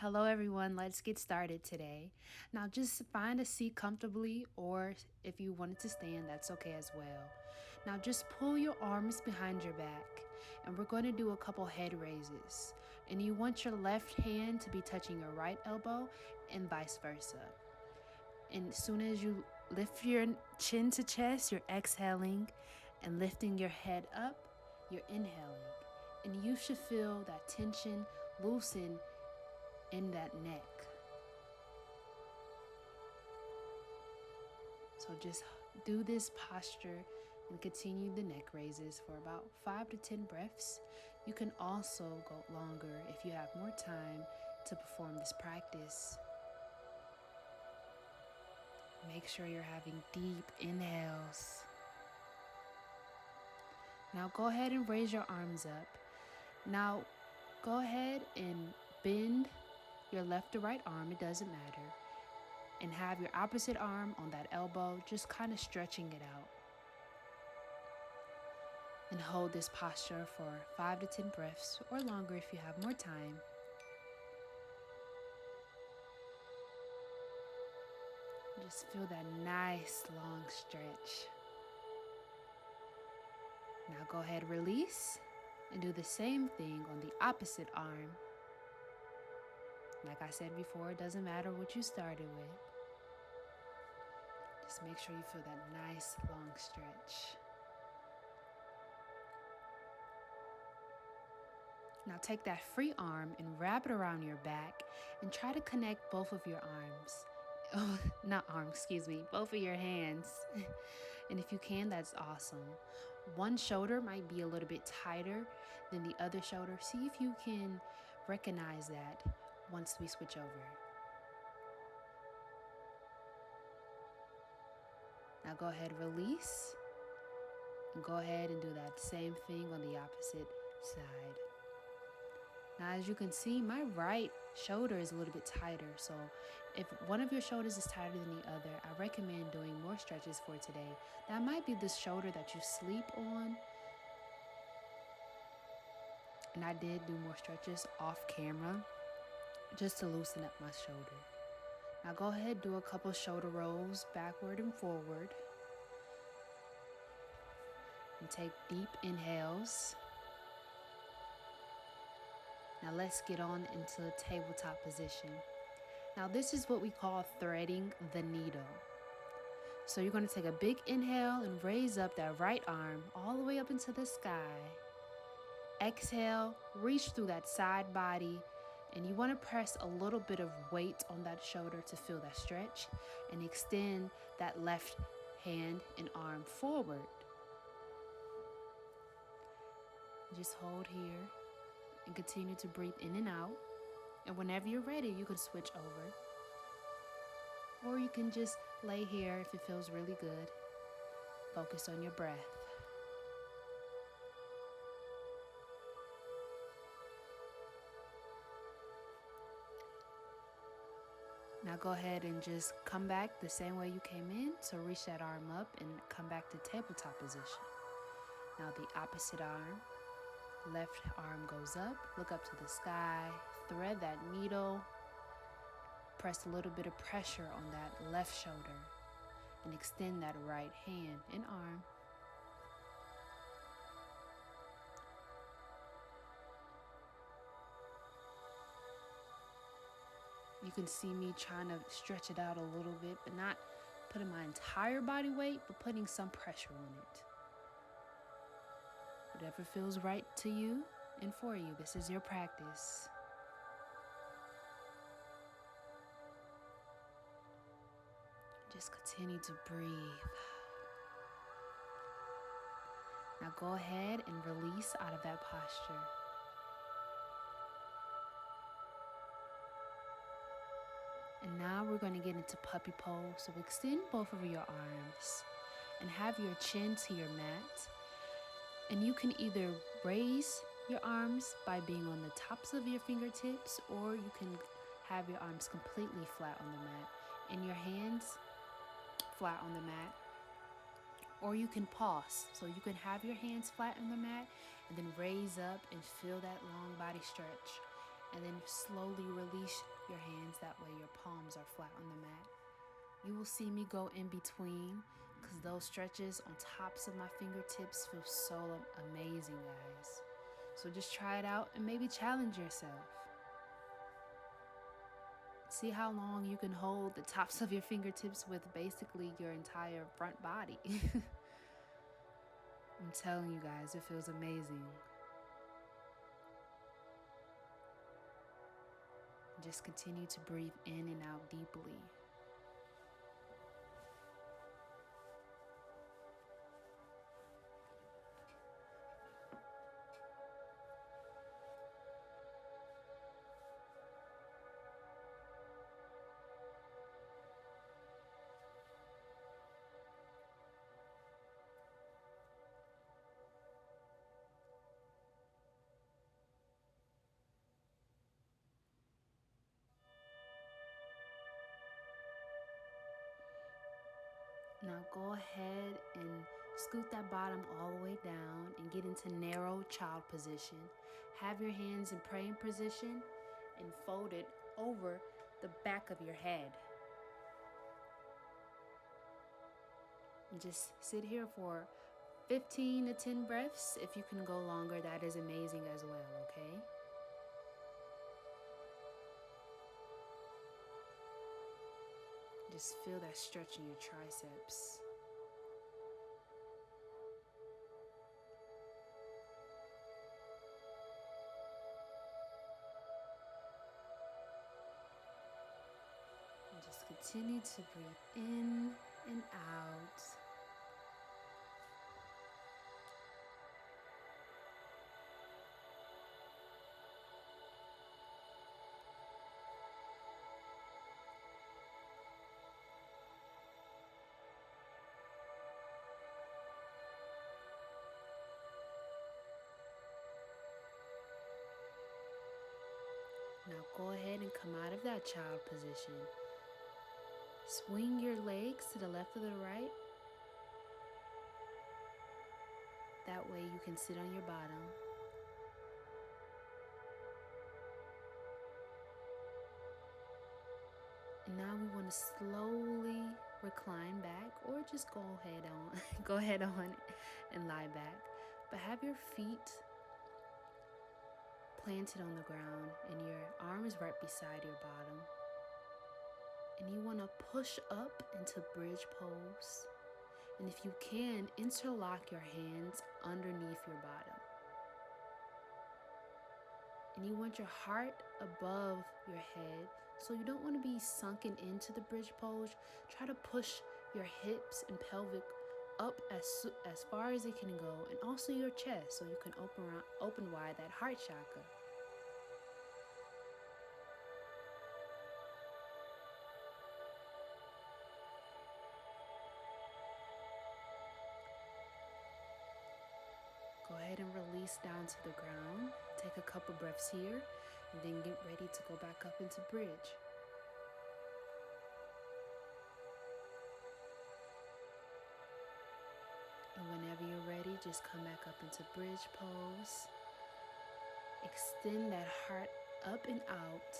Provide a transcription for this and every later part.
Hello, everyone. Let's get started today. Now, just find a seat comfortably, or if you wanted to stand, that's okay as well. Now, just pull your arms behind your back, and we're going to do a couple head raises. And you want your left hand to be touching your right elbow, and vice versa. And as soon as you lift your chin to chest, you're exhaling, and lifting your head up, you're inhaling. And you should feel that tension loosen in that neck. So just do this posture and continue the neck raises for about 5 to 10 breaths. You can also go longer if you have more time to perform this practice. Make sure you're having deep inhales. Now go ahead and raise your arms up. Now go ahead and bend your left or right arm, it doesn't matter, and have your opposite arm on that elbow, just kind of stretching it out. And hold this posture for 5 to 10 breaths or longer if you have more time. Just feel that nice long stretch. Now go ahead, release, and do the same thing on the opposite arm. Like I said before, it doesn't matter what you started with. Just make sure you feel that nice long stretch. Now take that free arm and wrap it around your back and try to connect both of your arms. Both of your hands. And if you can, that's awesome. One shoulder might be a little bit tighter than the other shoulder. See if you can recognize that once we switch over. Now go ahead, release, and go ahead and do that same thing on the opposite side. Now, as you can see, my right shoulder is a little bit tighter. So if one of your shoulders is tighter than the other, I recommend doing more stretches for today. That might be the shoulder that you sleep on. And I did do more stretches off camera just to loosen up my shoulder. Now go ahead, do a couple shoulder rolls backward and forward. And take deep inhales. Now let's get on into the tabletop position. Now this is what we call threading the needle. So you're going to take a big inhale and raise up that right arm all the way up into the sky. Exhale, reach through that side body, and you want to press a little bit of weight on that shoulder to feel that stretch and extend that left hand and arm forward. Just hold here and continue to breathe in and out. And whenever you're ready, you can switch over. Or you can just lay here if it feels really good. Focus on your breath. Now go ahead and just come back the same way you came in. So reach that arm up and come back to tabletop position. Now the opposite arm. Left arm goes up, look up to the sky, thread that needle, press a little bit of pressure on that left shoulder, and extend that right hand and arm. You can see me trying to stretch it out a little bit, but not putting my entire body weight, but putting some pressure on it. Whatever feels right to you and for you, this is your practice. Just continue to breathe. Now go ahead and release out of that posture. And now we're going to get into puppy pose. So extend both of your arms and have your chin to your mat. And you can either raise your arms by being on the tops of your fingertips, or you can have your arms completely flat on the mat and your hands flat on the mat. Or you can pause. So you can have your hands flat on the mat and then raise up and feel that long body stretch. and then slowly release your hands. That way your palms are flat on the mat. You will see me go in between because those stretches on tops of my fingertips feel so amazing, guys. So just try it out and maybe challenge yourself. See how long you can hold the tops of your fingertips with basically your entire front body. I'm telling you guys, it feels amazing. Just continue to breathe in and out deeply. Now go ahead and scoot that bottom all the way down and get into narrow child position. Have your hands in praying position and fold it over the back of your head. And just sit here for 15 to 10 breaths. If you can go longer, that is amazing as well, okay? Just feel that stretch in your triceps. And just continue to breathe in and out. Now go ahead and come out of that child position. Swing your legs to the left or the right. That way you can sit on your bottom. And now we want to slowly recline back, or just go ahead on and lie back. But have your feet planted on the ground and your arms right beside your bottom. And you want to push up into bridge pose. And if you can, interlock your hands underneath your bottom. And you want your heart above your head. So you don't want to be sunken into the bridge pose. Try to push your hips and pelvic up as far as it can go, and also your chest, so you can open wide that heart chakra. Go ahead and release down to the ground. Take a couple breaths here, and then get ready to go back up into bridge. And whenever you're ready, just come back up into bridge pose. Extend that heart up and out.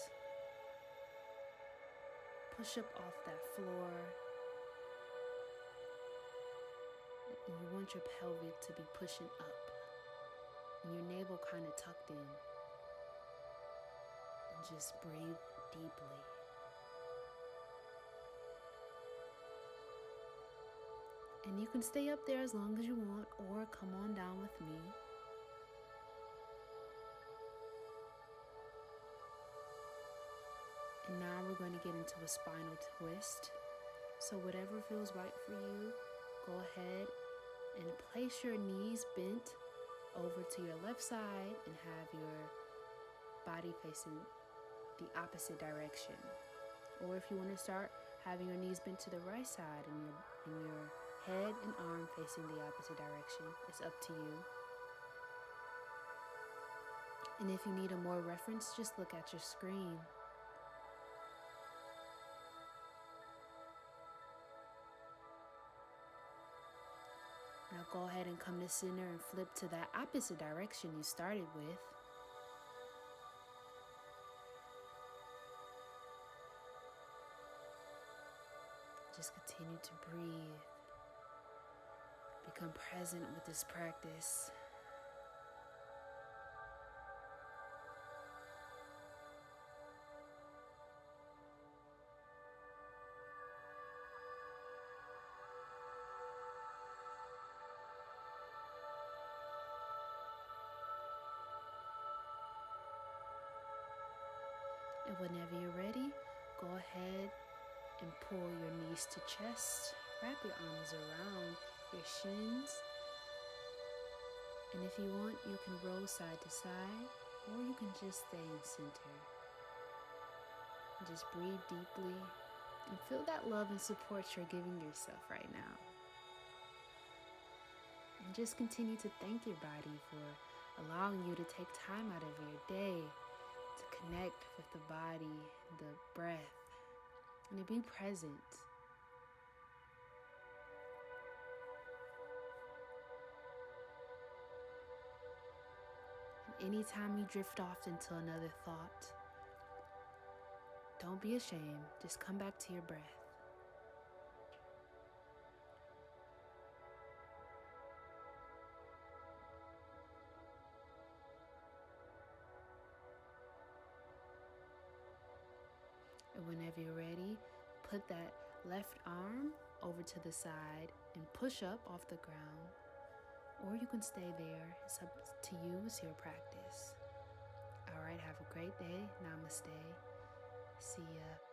Push up off that floor. And you want your pelvic to be pushing up. And your navel kind of tucked in. And just breathe deeply. And you can stay up there as long as you want, or come on down with me. And now we're going to get into a spinal twist. So whatever feels right for you, go ahead and place your knees bent over to your left side and have your body facing the opposite direction. Or if you want to start having your knees bent to the right side and your head and arm facing the opposite direction, it's up to you. And if you need a more reference, just look at your screen. Now go ahead and come to center and flip to that opposite direction you started with. just continue to breathe. Become present with this practice. And whenever you're ready, go ahead and pull your knees to chest. Wrap your arms around your shins. And if you want, you can roll side to side, or you can just stay in center. Just breathe deeply and feel that love and support you're giving yourself right now. And just continue to thank your body for allowing you to take time out of your day to connect with the body, the breath, and to be present. And anytime you drift off into another thought, don't be ashamed. Just come back to your breath. And whenever you're ready, put that left arm over to the side and push up off the ground. Or you can stay there. It's up to you. It's your practice. All right, have a great day. Namaste. See ya.